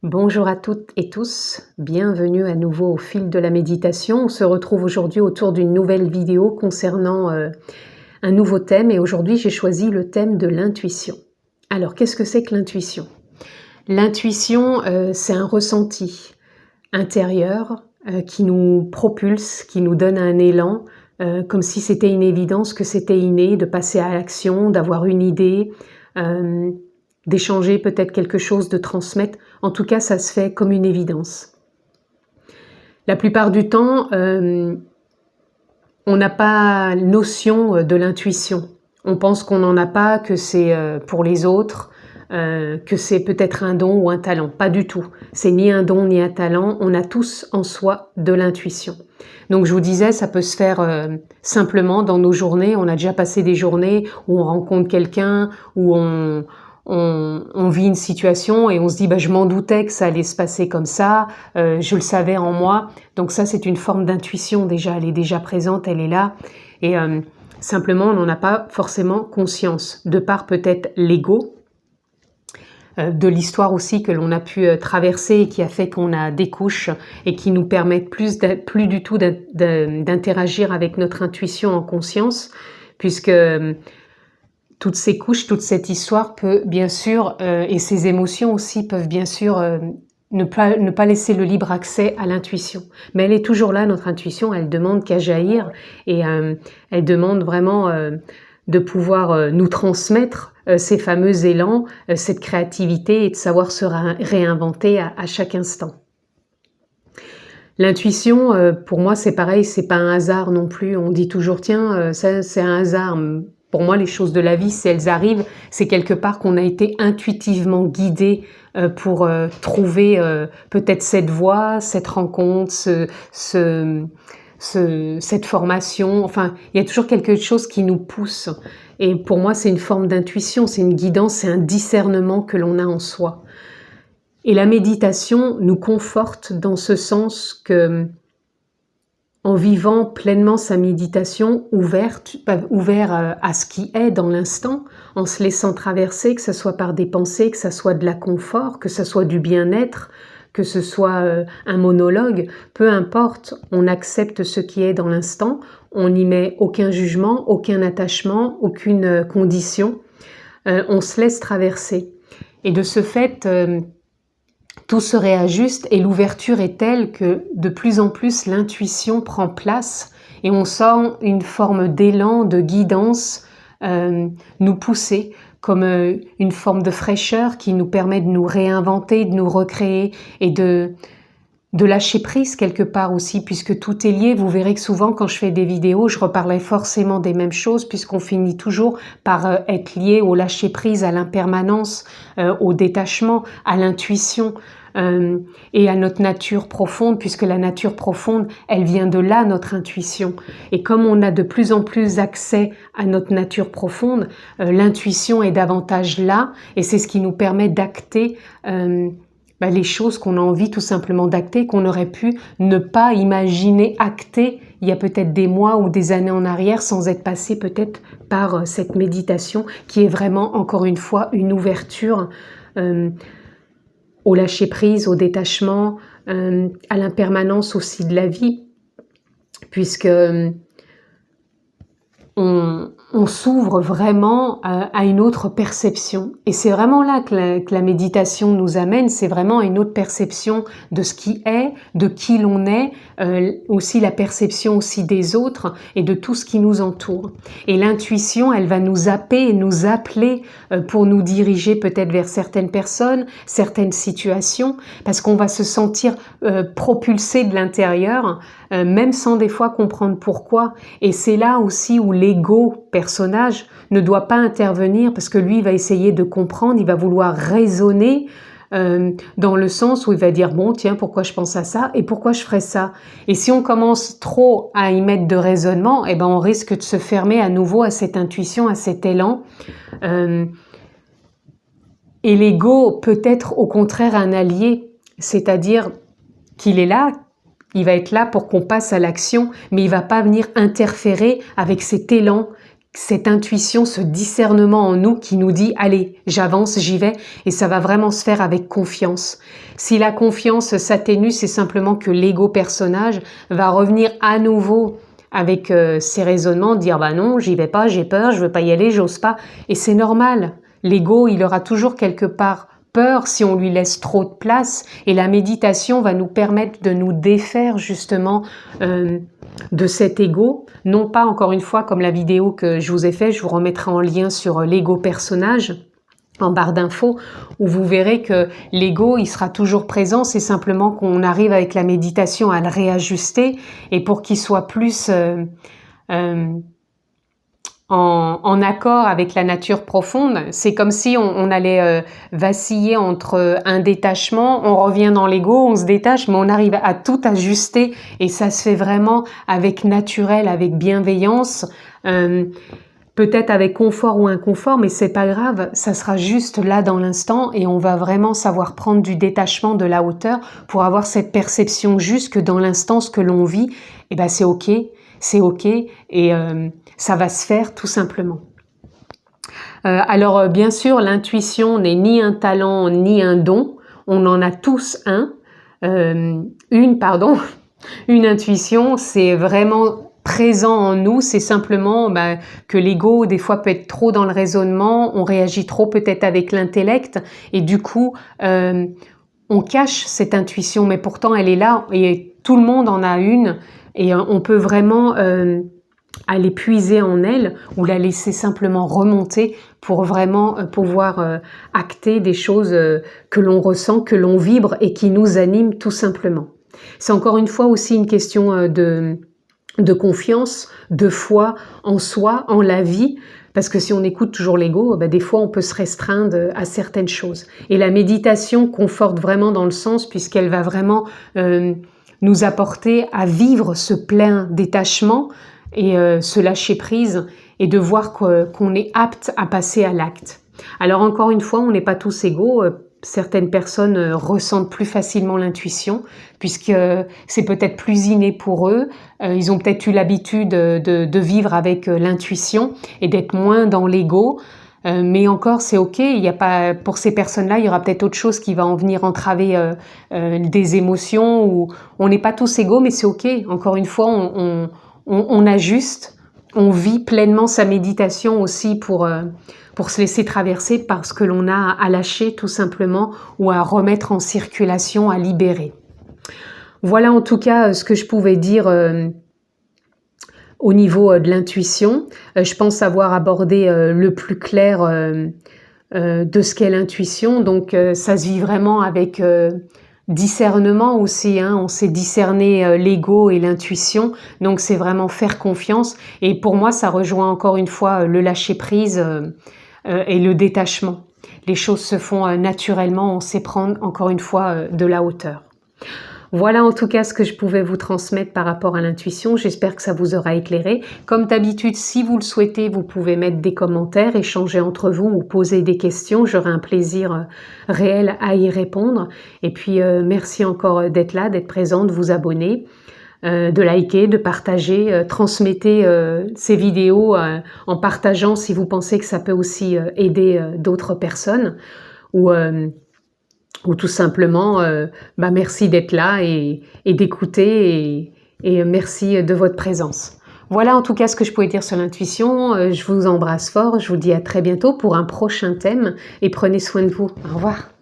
Bonjour à toutes et tous, bienvenue à nouveau au fil de la méditation. On se retrouve aujourd'hui autour d'une nouvelle vidéo concernant un nouveau thème et aujourd'hui j'ai choisi le thème de l'intuition. Alors qu'est-ce que c'est que l'intuition? L'intuition, c'est un ressenti intérieur qui nous propulse, qui nous donne un élan, comme si c'était une évidence, que c'était inné, de passer à l'action, d'avoir une idée, d'échanger peut-être quelque chose, de transmettre. En tout cas, ça se fait comme une évidence. La plupart du temps, on n'a pas notion de l'intuition. On pense qu'on n'en a pas, que c'est pour les autres, que c'est peut-être un don ou un talent. Pas du tout. C'est ni un don ni un talent. On a tous en soi de l'intuition. Donc je vous disais, ça peut se faire simplement dans nos journées. On a déjà passé des journées où on rencontre quelqu'un, où on vit une situation et on se dit je m'en doutais que ça allait se passer comme ça, je le savais en moi. Donc ça, c'est une forme d'intuition déjà, elle est déjà présente, elle est là. Et simplement, on n'en a pas forcément conscience, de par peut-être l'ego, de l'histoire aussi que l'on a pu traverser et qui a fait qu'on a des couches et qui nous permettent plus du tout d'interagir avec notre intuition en conscience, puisque toutes ces couches, toute cette histoire peut bien sûr, et ces émotions aussi peuvent bien sûr ne pas laisser le libre accès à l'intuition. Mais elle est toujours là, notre intuition, elle demande qu'à jaillir et elle demande vraiment de pouvoir nous transmettre ces fameux élans, cette créativité et de savoir se réinventer à chaque instant. L'intuition, pour moi, c'est pareil, c'est pas un hasard non plus. On dit toujours, tiens, ça c'est un hasard. Pour moi, les choses de la vie, si elles arrivent, c'est quelque part qu'on a été intuitivement guidé pour trouver peut-être cette voie, cette rencontre, cette formation. Enfin, il y a toujours quelque chose qui nous pousse. Et pour moi, c'est une forme d'intuition, c'est une guidance, c'est un discernement que l'on a en soi. Et la méditation nous conforte dans ce sens que, en vivant pleinement sa méditation, ouvert à ce qui est dans l'instant, en se laissant traverser, que ce soit par des pensées, que ce soit de la confort, que ce soit du bien-être, que ce soit un monologue, peu importe, on accepte ce qui est dans l'instant, on n'y met aucun jugement, aucun attachement, aucune condition, on se laisse traverser. Et de ce fait, tout se réajuste et l'ouverture est telle que de plus en plus l'intuition prend place et on sent une forme d'élan, de guidance nous pousser comme une forme de fraîcheur qui nous permet de nous réinventer, de nous recréer et de lâcher prise quelque part aussi, puisque tout est lié. Vous verrez que souvent quand je fais des vidéos, je reparlerai forcément des mêmes choses puisqu'on finit toujours par être lié au lâcher prise, à l'impermanence, au détachement, à l'intuition et à notre nature profonde, puisque la nature profonde, elle vient de là, notre intuition. Et comme on a de plus en plus accès à notre nature profonde, l'intuition est davantage là et c'est ce qui nous permet d'acter les choses qu'on a envie tout simplement d'acter, qu'on aurait pu ne pas imaginer acter il y a peut-être des mois ou des années en arrière sans être passé peut-être par cette méditation qui est vraiment, encore une fois, une ouverture au lâcher-prise, au détachement, à l'impermanence aussi de la vie, puisque on s'ouvre vraiment à une autre perception. Et c'est vraiment là que la méditation nous amène, c'est vraiment une autre perception de ce qui est, de qui l'on est, aussi la perception aussi des autres et de tout ce qui nous entoure. Et l'intuition, elle va nous happer et nous appeler pour nous diriger peut-être vers certaines personnes, certaines situations, parce qu'on va se sentir propulsé de l'intérieur, même sans des fois comprendre pourquoi. Et c'est là aussi où l'ego personnage ne doit pas intervenir parce que lui, il va essayer de comprendre, il va vouloir raisonner dans le sens où il va dire bon tiens, pourquoi je pense à ça et pourquoi je ferais ça. Et si on commence trop à y mettre de raisonnement, on risque de se fermer à nouveau à cette intuition, à cet élan. Et l'ego peut être au contraire un allié, c'est-à-dire qu'il est là, il va être là pour qu'on passe à l'action, mais il ne va pas venir interférer avec cet élan cette intuition, ce discernement en nous qui nous dit « Allez, j'avance, j'y vais » et ça va vraiment se faire avec confiance. Si la confiance s'atténue, c'est simplement que l'ego personnage va revenir à nouveau avec ses raisonnements, dire « Bah non, j'y vais pas, j'ai peur, je veux pas y aller, j'ose pas ». Et c'est normal. L'ego, il aura toujours quelque part peur si on lui laisse trop de place et la méditation va nous permettre de nous défaire justement de cet ego, non pas encore une fois comme la vidéo que je vous ai fait, je vous remettrai en lien sur l'ego personnage en barre d'infos où vous verrez que l'ego il sera toujours présent, c'est simplement qu'on arrive avec la méditation à le réajuster et pour qu'il soit plus en accord avec la nature profonde. C'est comme si on allait vaciller entre un détachement, on revient dans l'ego, on se détache, mais on arrive à tout ajuster et ça se fait vraiment avec naturel, avec bienveillance, peut-être avec confort ou inconfort, mais c'est pas grave, ça sera juste là dans l'instant et on va vraiment savoir prendre du détachement, de la hauteur pour avoir cette perception juste que dans l'instant, ce que l'on vit, eh ben c'est ok et ça va se faire tout simplement. Alors bien sûr, l'intuition n'est ni un talent ni un don, on en a tous une intuition, c'est vraiment présent en nous, c'est simplement que l'ego des fois peut être trop dans le raisonnement, on réagit trop peut-être avec l'intellect et du coup on cache cette intuition, mais pourtant elle est là et tout le monde en a une et on peut vraiment aller puiser en elle ou la laisser simplement remonter pour vraiment pouvoir acter des choses que l'on ressent, que l'on vibre et qui nous animent tout simplement. C'est encore une fois aussi une question de confiance, de foi en soi, en la vie, parce que si on écoute toujours l'ego, des fois on peut se restreindre à certaines choses. Et la méditation conforte vraiment dans le sens puisqu'elle va vraiment nous apporter à vivre ce plein détachement et se lâcher prise et de voir qu'on est apte à passer à l'acte. Alors encore une fois, on n'est pas tous égaux. Certaines personnes ressentent plus facilement l'intuition puisque c'est peut-être plus inné pour eux. Ils ont peut-être eu l'habitude de vivre avec l'intuition et d'être moins dans l'ego. Mais encore, c'est ok. Il y a pas, pour ces personnes-là, il y aura peut-être autre chose qui va en venir entraver des émotions. Ou on n'est pas tous égaux, mais c'est ok. Encore une fois, on ajuste, on vit pleinement sa méditation aussi pour se laisser traverser par ce que l'on a à lâcher tout simplement ou à remettre en circulation, à libérer. Voilà en tout cas ce que je pouvais dire au niveau de l'intuition. Je pense avoir abordé le plus clair de ce qu'est l'intuition. Donc ça se vit vraiment avec discernement aussi, hein. On sait discerner l'ego et l'intuition, donc c'est vraiment faire confiance. Et pour moi, ça rejoint encore une fois le lâcher-prise et le détachement. Les choses se font naturellement, on sait prendre encore une fois de la hauteur. Voilà en tout cas ce que je pouvais vous transmettre par rapport à l'intuition. J'espère que ça vous aura éclairé. Comme d'habitude, si vous le souhaitez, vous pouvez mettre des commentaires, échanger entre vous ou poser des questions. J'aurai un plaisir réel à y répondre. Et puis, merci encore d'être là, d'être présent, de vous abonner, de liker, de partager. Transmettez ces vidéos en partageant si vous pensez que ça peut aussi aider d'autres personnes. Ou tout simplement, merci d'être là et d'écouter et merci de votre présence. Voilà en tout cas ce que je pouvais dire sur l'intuition. Je vous embrasse fort, je vous dis à très bientôt pour un prochain thème et prenez soin de vous. Au revoir.